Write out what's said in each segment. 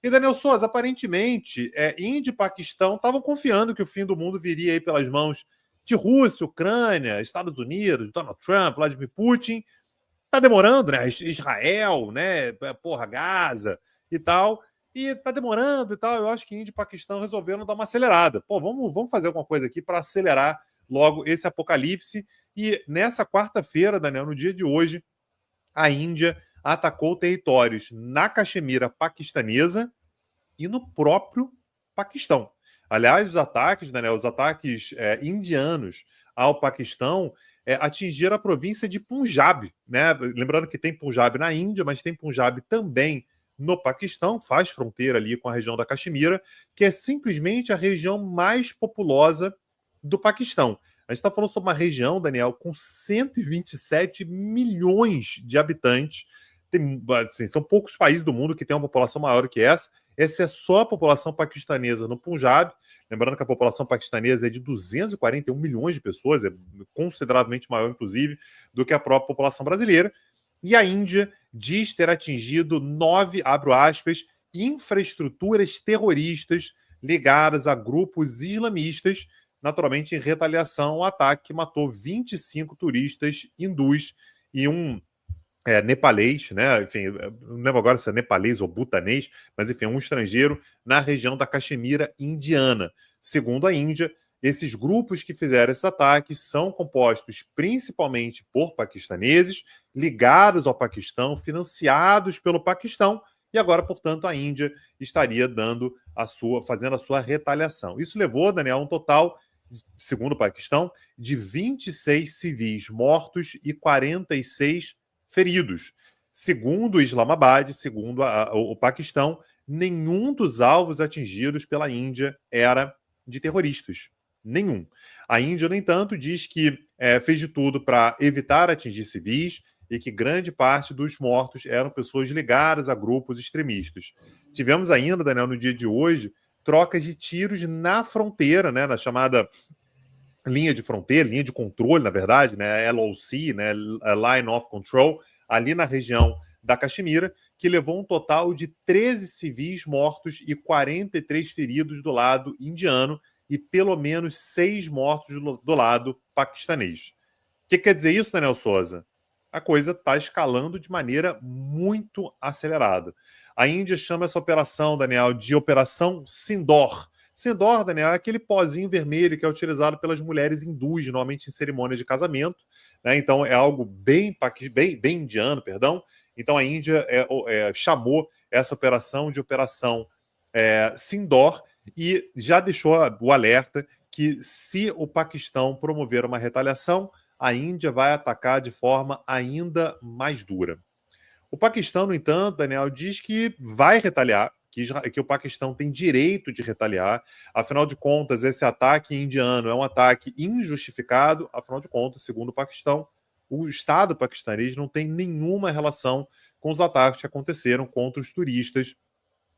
E Daniel Souza, aparentemente, Índia e Paquistão estavam confiando que o fim do mundo viria aí pelas mãos de Rússia, Ucrânia, Estados Unidos, Donald Trump, Vladimir Putin. Tá demorando, né? Israel, né? Porra, Gaza e tal. E tá demorando e tal. Eu acho que Índia e Paquistão resolveram dar uma acelerada. Pô, vamos fazer alguma coisa aqui para acelerar logo esse apocalipse. E nessa quarta-feira, Daniel, no dia de hoje, a Índia atacou territórios na Caxemira paquistanesa e no próprio Paquistão. Aliás, os ataques, Daniel, os ataques indianos ao Paquistão atingiram a província de Punjab, né? Lembrando que tem Punjab na Índia, mas tem Punjab também no Paquistão, faz fronteira ali com a região da Caxemira, que é simplesmente a região mais populosa do Paquistão. A gente está falando sobre uma região, Daniel, com 127 milhões de habitantes. Assim, são poucos países do mundo que têm uma população maior que essa. Essa é só a população paquistanesa no Punjab. Lembrando que a população paquistanesa é de 241 milhões de pessoas, é consideravelmente maior, inclusive, do que a própria população brasileira. E a Índia diz ter atingido 9, abro aspas, infraestruturas terroristas ligadas a grupos islamistas, naturalmente em retaliação ao ataque que matou 25 turistas hindus e um nepalês, né? Enfim, não lembro agora se é nepalês ou butanês, mas enfim, um estrangeiro na região da Caxemira indiana. Segundo a Índia, esses grupos que fizeram esse ataque são compostos principalmente por paquistaneses, ligados ao Paquistão, financiados pelo Paquistão, e agora, portanto, a Índia estaria fazendo a sua retaliação. Isso levou, Daniel, a um total, segundo o Paquistão, de 26 civis mortos e 46 feridos. Segundo Islamabad, segundo o Paquistão, nenhum dos alvos atingidos pela Índia era de terroristas. Nenhum. A Índia, no entanto, diz que fez de tudo para evitar atingir civis e que grande parte dos mortos eram pessoas ligadas a grupos extremistas. Tivemos ainda, Daniel, no dia de hoje, trocas de tiros na fronteira, né, na chamada linha de fronteira, linha de controle, na verdade, né, LOC, né, Line of Control, ali na região da Caxemira, que levou um total de 13 civis mortos e 43 feridos do lado indiano e pelo menos 6 mortos do lado paquistanês. O que quer dizer isso, Daniel Souza? A coisa está escalando de maneira muito acelerada. A Índia chama essa operação, Daniel, de Operação Sindoor. Sindoor, Daniel, é aquele pozinho vermelho que é utilizado pelas mulheres hindus, normalmente em cerimônias de casamento. Né? Então é algo bem indiano, perdão. Então a Índia chamou essa operação de Operação Sindoor e já deixou o alerta que se o Paquistão promover uma retaliação, a Índia vai atacar de forma ainda mais dura. O Paquistão, no entanto, Daniel, diz que vai retaliar, que o Paquistão tem direito de retaliar. Afinal de contas, esse ataque indiano é um ataque injustificado. Afinal de contas, segundo o Paquistão, o Estado paquistanês não tem nenhuma relação com os ataques que aconteceram contra os turistas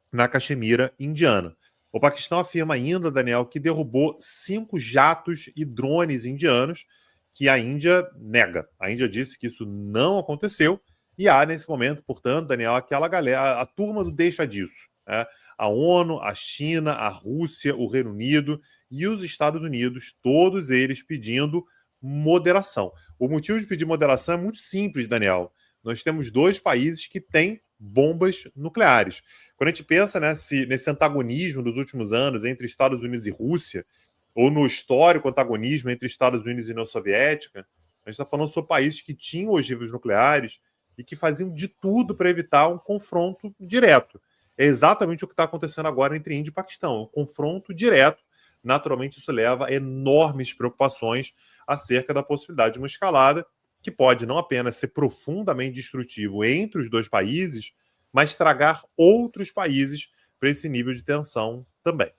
na Caxemira indiana. O Paquistão afirma ainda, Daniel, que derrubou 5 jatos e drones indianos, que a Índia nega. A Índia disse que isso não aconteceu. E há, nesse momento, portanto, Daniel, aquela galera, a turma do deixa disso. Né? A ONU, a China, a Rússia, o Reino Unido e os Estados Unidos, todos eles pedindo moderação. O motivo de pedir moderação é muito simples, Daniel. Nós temos 2 países que têm bombas nucleares. Quando a gente pensa nesse antagonismo dos últimos anos entre Estados Unidos e Rússia, ou no histórico antagonismo entre Estados Unidos e União Soviética, a gente está falando sobre países que tinham ogivas nucleares e que faziam de tudo para evitar um confronto direto. É exatamente o que está acontecendo agora entre Índia e Paquistão, um confronto direto. Naturalmente, isso leva a enormes preocupações acerca da possibilidade de uma escalada que pode não apenas ser profundamente destrutivo entre os 2 países, mas tragar outros países para esse nível de tensão também.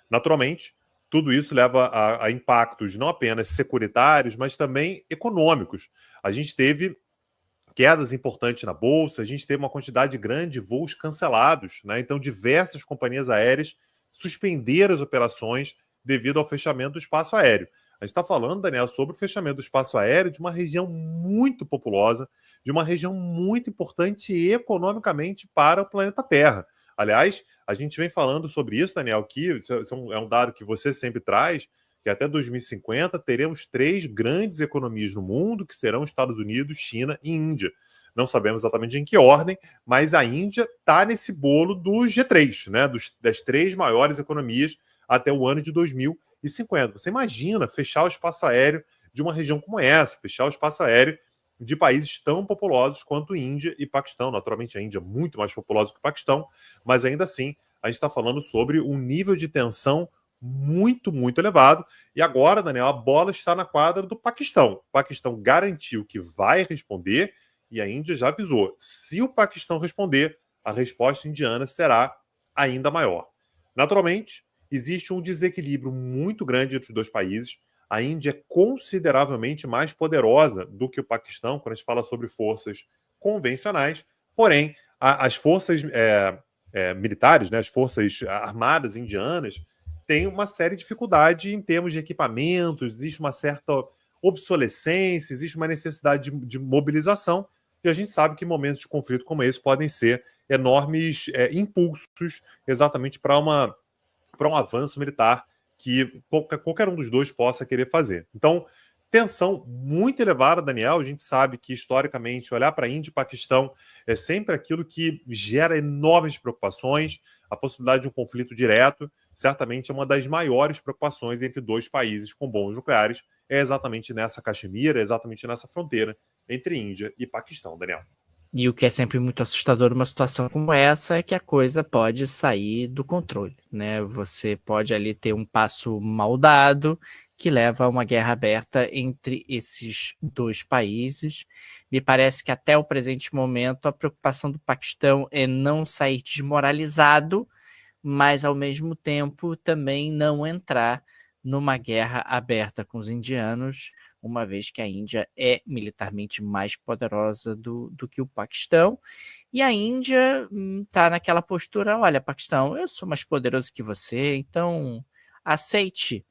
Naturalmente, tudo isso leva a impactos não apenas securitários, mas também econômicos. A gente teve quedas importantes na bolsa, a gente teve uma quantidade grande de voos cancelados, né? Então diversas companhias aéreas suspenderam as operações devido ao fechamento do espaço aéreo. A gente está falando, Daniel, sobre o fechamento do espaço aéreo de uma região muito populosa, de uma região muito importante economicamente para o planeta Terra. Aliás, A gente vem falando sobre isso, Daniel, que isso é um dado que você sempre traz, que até 2050 teremos 3 grandes economias no mundo, que serão Estados Unidos, China e Índia. Não sabemos exatamente em que ordem, mas a Índia está nesse bolo do G3, né? Das 3 maiores economias até o ano de 2050. Você imagina fechar o espaço aéreo de uma região como essa, fechar o espaço aéreo de países tão populosos quanto Índia e Paquistão. Naturalmente, a Índia é muito mais populosa que o Paquistão, mas ainda assim, a gente está falando sobre um nível de tensão muito, muito elevado. E agora, Daniel, a bola está na quadra do Paquistão. O Paquistão garantiu que vai responder e a Índia já avisou. Se o Paquistão responder, a resposta indiana será ainda maior. Naturalmente, existe um desequilíbrio muito grande entre os dois países. A Índia é consideravelmente mais poderosa do que o Paquistão quando a gente fala sobre forças convencionais, porém, as forças militares, né, as forças armadas indianas, têm uma séria dificuldade em termos de equipamentos, existe uma certa obsolescência, existe uma necessidade de mobilização, e a gente sabe que momentos de conflito como esse podem ser enormes impulsos exatamente para um avanço militar que qualquer um dos dois possa querer fazer. Então, tensão muito elevada, Daniel. A gente sabe que, historicamente, olhar para a Índia e Paquistão é sempre aquilo que gera enormes preocupações. A possibilidade de um conflito direto, certamente, é uma das maiores preocupações entre dois países com bombas nucleares. É exatamente nessa Caxemira, é exatamente nessa fronteira entre Índia e Paquistão, Daniel. E o que é sempre muito assustador numa situação como essa é que a coisa pode sair do controle, né? Você pode ali ter um passo mal dado que leva a uma guerra aberta entre esses dois países. Me parece que até o presente momento a preocupação do Paquistão é não sair desmoralizado, mas ao mesmo tempo também não entrar numa guerra aberta com os indianos, uma vez que a Índia é militarmente mais poderosa do que o Paquistão, e a Índia está naquela postura, olha, Paquistão, eu sou mais poderoso que você, então aceite,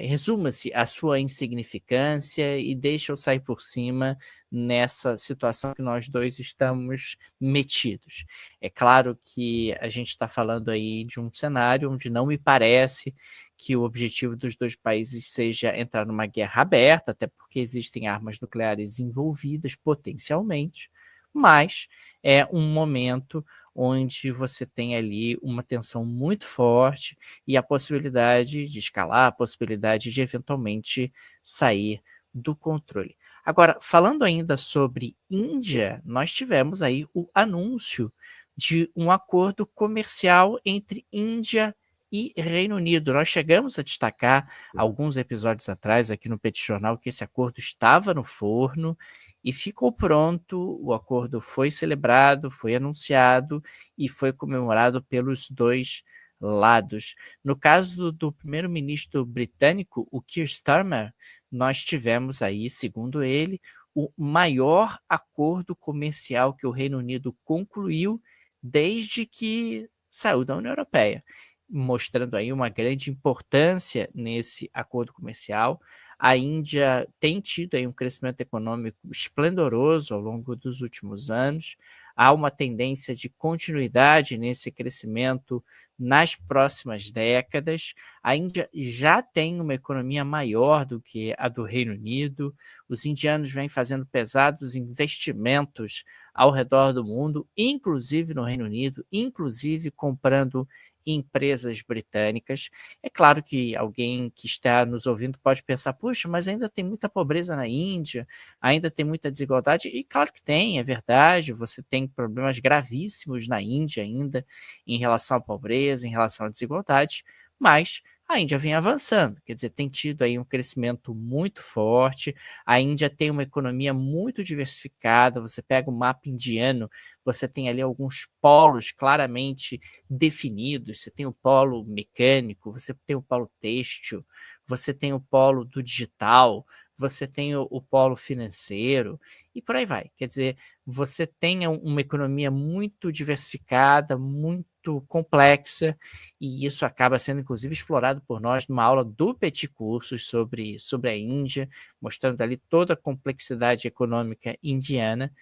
resuma-se a sua insignificância e deixa eu sair por cima nessa situação que nós dois estamos metidos. É claro que a gente está falando aí de um cenário onde não me parece que o objetivo dos dois países seja entrar numa guerra aberta, até porque existem armas nucleares envolvidas potencialmente, mas é um momento onde você tem ali uma tensão muito forte e a possibilidade de escalar, a possibilidade de eventualmente sair do controle. Agora, falando ainda sobre Índia, nós tivemos aí o anúncio de um acordo comercial entre Índia e Reino Unido. Nós chegamos a destacar alguns episódios atrás aqui no Petit Jornal que esse acordo estava no forno e ficou pronto, o acordo foi celebrado, foi anunciado e foi comemorado pelos dois lados. No caso do primeiro-ministro britânico, o Keir Starmer, nós tivemos aí, segundo ele, o maior acordo comercial que o Reino Unido concluiu desde que saiu da União Europeia, mostrando aí uma grande importância nesse acordo comercial. A Índia tem tido aí um crescimento econômico esplendoroso ao longo dos últimos anos. Há uma tendência de continuidade nesse crescimento nas próximas décadas. A Índia já tem uma economia maior do que a do Reino Unido. Os indianos vêm fazendo pesados investimentos ao redor do mundo, inclusive no Reino Unido, inclusive comprando empresas britânicas. É claro que alguém que está nos ouvindo pode pensar, puxa, mas ainda tem muita pobreza na Índia, ainda tem muita desigualdade, e claro que tem, é verdade, você tem problemas gravíssimos na Índia ainda em relação à pobreza, em relação à desigualdade, mas a Índia vem avançando, quer dizer, tem tido aí um crescimento muito forte, a Índia tem uma economia muito diversificada, você pega o mapa indiano, você tem ali alguns polos claramente definidos, você tem o polo mecânico, você tem o polo têxtil, você tem o polo do digital, você tem o polo financeiro e por aí vai. Quer dizer, você tem uma economia muito diversificada, muito complexa, e isso acaba sendo inclusive explorado por nós numa aula do Petit Cursos sobre a Índia, mostrando ali toda a complexidade econômica indiana.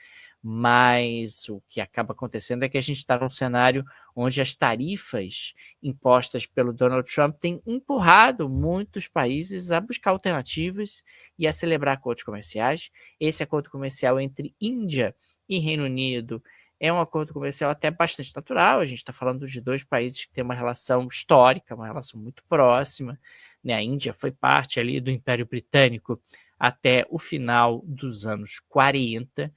mas o que acaba acontecendo é que a gente está num cenário onde as tarifas impostas pelo Donald Trump têm empurrado muitos países a buscar alternativas e a celebrar acordos comerciais. Esse acordo comercial entre Índia e Reino Unido é um acordo comercial até bastante natural. A gente está falando de dois países que têm uma relação histórica, uma relação muito próxima, né? A Índia foi parte ali do Império Britânico até o final dos anos 40.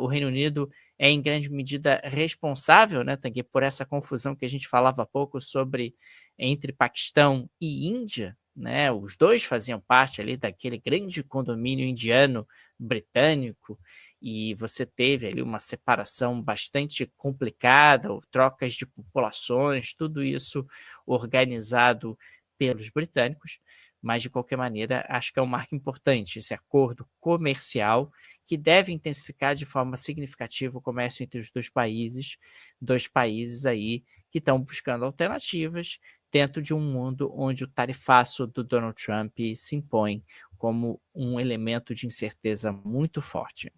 O Reino Unido é, em grande medida, responsável, né, Tanguy, por essa confusão que a gente falava há pouco sobre entre Paquistão e Índia, né? Os dois faziam parte ali daquele grande condomínio indiano britânico, e você teve ali uma separação bastante complicada, ou trocas de populações, tudo isso organizado pelos britânicos, mas de qualquer maneira acho que é um marco importante esse acordo comercial que deve intensificar de forma significativa o comércio entre os dois países aí que estão buscando alternativas dentro de um mundo onde o tarifaço do Donald Trump se impõe como um elemento de incerteza muito forte.